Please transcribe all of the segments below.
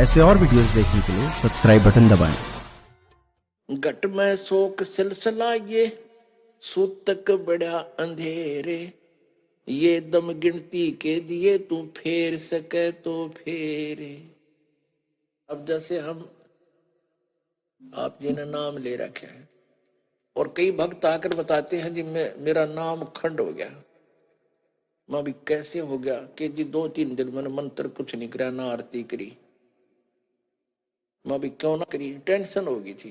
ऐसे और वीडियोस देखने के लिए सब्सक्राइब बटन दबाएं। घट में शोक सिलसिला ये सूतक बड़ा अंधेरे, ये दम गिनती के दिए तू फेर सके तो फेरे। अब जैसे हम आप जी ने नाम ले रखे हैं और कई भक्त आकर बताते हैं जी मेरा नाम खंड हो गया। मैं भी कैसे हो गया कि जी 2-3 दिन मैंने मंत्र कुछ नहीं करा, ना आरती करी। मैं भी क्यों ना करी, टेंशन हो गई थी।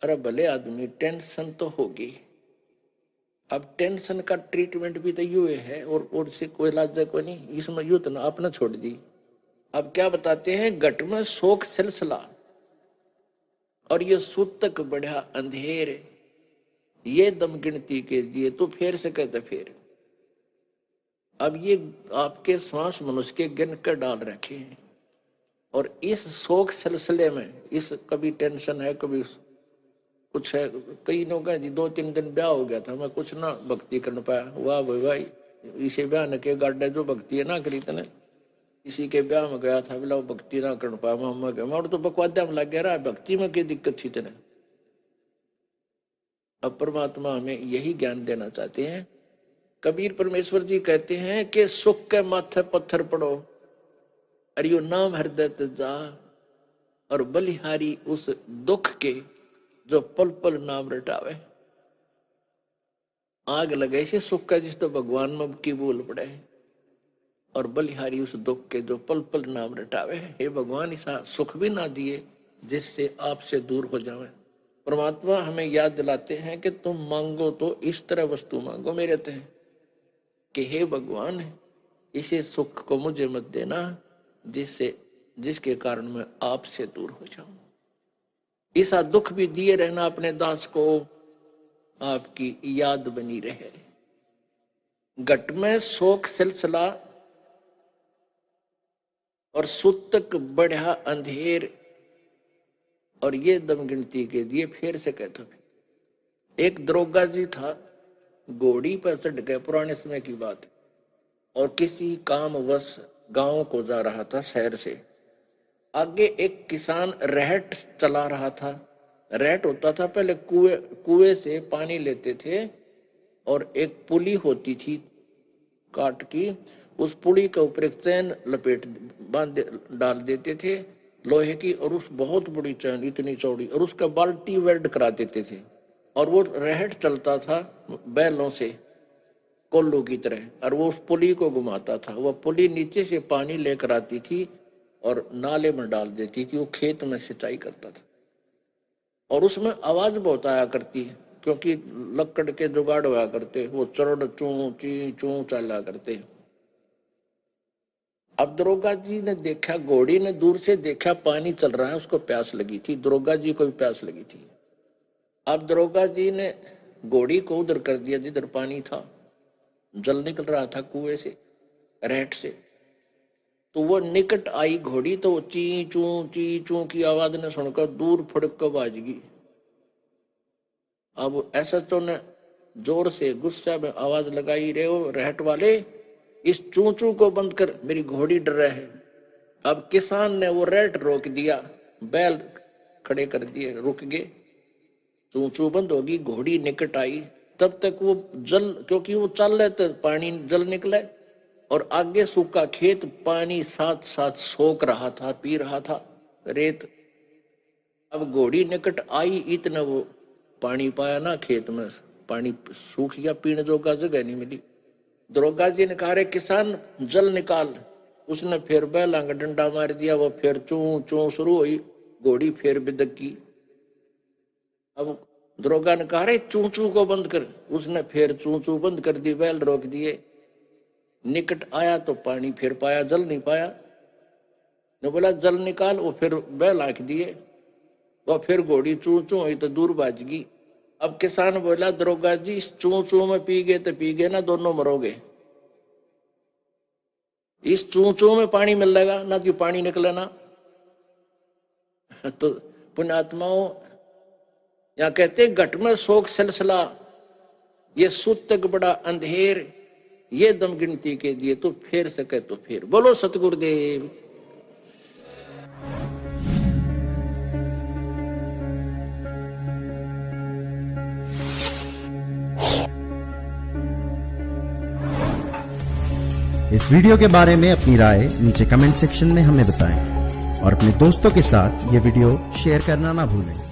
अरे भले आदमी टेंशन तो होगी, अब टेंशन का ट्रीटमेंट भी तो यू है और से कोई इलाज कोई नहीं, इसमें यू तो ना अपना छोड़ दी। अब क्या बताते हैं, घट में शोक सिलसिला और ये सूतक बढ़ा अंधेर, ये दम गिनती के दिए तो फेर सके तो फेर। अब ये आपके श्वास मनुष्य के गिन कर डाल रखे हैं और इस शोक सिलसिले में इस कभी टेंशन है कभी कुछ है। कई लोग हैं जी 2-3 दिन ब्याह हो गया था, मैं कुछ ना भक्ति कर पाया। वाह भाई भाई, इसे ब्याह न के गाड्डे जो भक्ति है ना करी तने। किसी के ब्याह में गया था, बोला भक्ति ना कर पाया। मैं तो बकवाद्या में लग गया रहा, भक्ति में क्या दिक्कत थी तने। अब परमात्मा हमें यही ज्ञान देना चाहते हैं। कबीर परमेश्वर जी कहते हैं कि सुख के माथे पत्थर पड़ो, अरियो नाम हृदय जा, और बलिहारी उस दुख के जो पल पल नाम रटावे। आग लगे से सुख का जिस तो भगवान में की बोल पड़े, और बलिहारी उस दुख के जो पल पल नाम रटावे। हे भगवान, ऐसा सुख भी ना दिए जिससे आपसे दूर हो जावे। परमात्मा हमें याद दिलाते हैं कि तुम मांगो तो इस तरह वस्तु मांगो मेरे ते, कि हे भगवान इसे सुख को मुझे मत देना जिसके कारण मैं आपसे दूर हो जाऊं। ऐसा दुख भी दिए रहना अपने दास को, आपकी याद बनी रहे। घट में शोक सिलसिला और सूतक बढ़ा अंधेर, और ये दम गिनती के दिए फेर से कहते। एक दरोगा जी था, घोड़ी पर चढ़ गए, पुराने समय की बात, और किसी कामवश गांव को जा रहा था शहर से। आगे एक किसान रहट चला रहा था। रहट होता था पहले कुएं से पानी लेते थे, और एक पुली होती थी काट की, उस पुली के ऊपर एक चैन लपेट बांध डाल देते थे लोहे की, और उस बहुत बड़ी चैन इतनी चौड़ी, और उसका बाल्टी वेल्ड करा देते थे, और वो रहट चलता था बैलों से कोल्लू की तरह, और वो उस पुली को घुमाता था। वह पुली नीचे से पानी लेकर आती थी और नाले में डाल देती थी, वो खेत में सिंचाई करता था। और उसमें आवाज बहुत आया करती है क्योंकि लकड़ के जुगाड़ हुआ करते, वो चरड़ चू ची चू चला करते। अब दरोगा जी ने देखा, घोड़ी ने दूर से देखा पानी चल रहा है, उसको प्यास लगी थी, दरोगा जी को भी प्यास लगी थी। अब दरोगा जी ने घोड़ी को उधर कर दिया जिधर पानी था, जल निकल रहा था कुएं से रहट से। तो वो निकट आई घोड़ी, तो वो ची चू की आवाज ने सुनकर दूर फड़क कर बाज गई। अब ऐसा तो ने जोर से गुस्सा में आवाज लगाई, रे वो रहट वाले, इस चू चू को बंद कर, मेरी घोड़ी डर रहा है। अब किसान ने वो रहट रोक दिया, बैल खड़े कर दिए, रुक गए। चू चू बंद होगी, घोड़ी निकट आई। तब तक वो जल, क्योंकि वो चल रहे तो पानी जल निकले, और आगे सूखा खेत, पानी साथ साथ सोख रहा था, पी रहा था रेत। अब घोड़ी निकट आई, इतना वो पानी पाया ना खेत में, पानी सूख गया, पीने जोगा जगह नहीं मिली। दरोगा जी ने कहा, रे किसान जल निकाल। उसने फिर बैला का डंडा मार दिया, वो फिर चू चू शुरू हुई, घोड़ी फिर बिदक की। अब दरोगा ने कहा, रे चू चू को बंद कर। उसने फिर चू चू बंद कर दी, बैल रोक दिए। निकट आया तो पानी फिर पाया, जल नहीं पाया। ने बोला जल निकाल, वो फिर बैल आंख दिए, वो फिर घोड़ी चू चू हुई तो दूर भाज गई। अब किसान बोला, दरोगा जी इस चू चू में पी गए तो पी गए ना, दोनों मरोगे। इस चू चू में पानी मिल जाएगा ना, कि पानी निकले ना। तो पुण्यात्माओं, यहां कहते घट में शोक सिलसिला, ये सूतक बड़ा अंधेर, ये दम गिनती के दिए, तो फेर सके तो फेर। बोलो सतगुरुदेव। इस वीडियो के बारे में अपनी राय नीचे कमेंट सेक्शन में हमें बताएं और अपने दोस्तों के साथ ये वीडियो शेयर करना ना भूलें।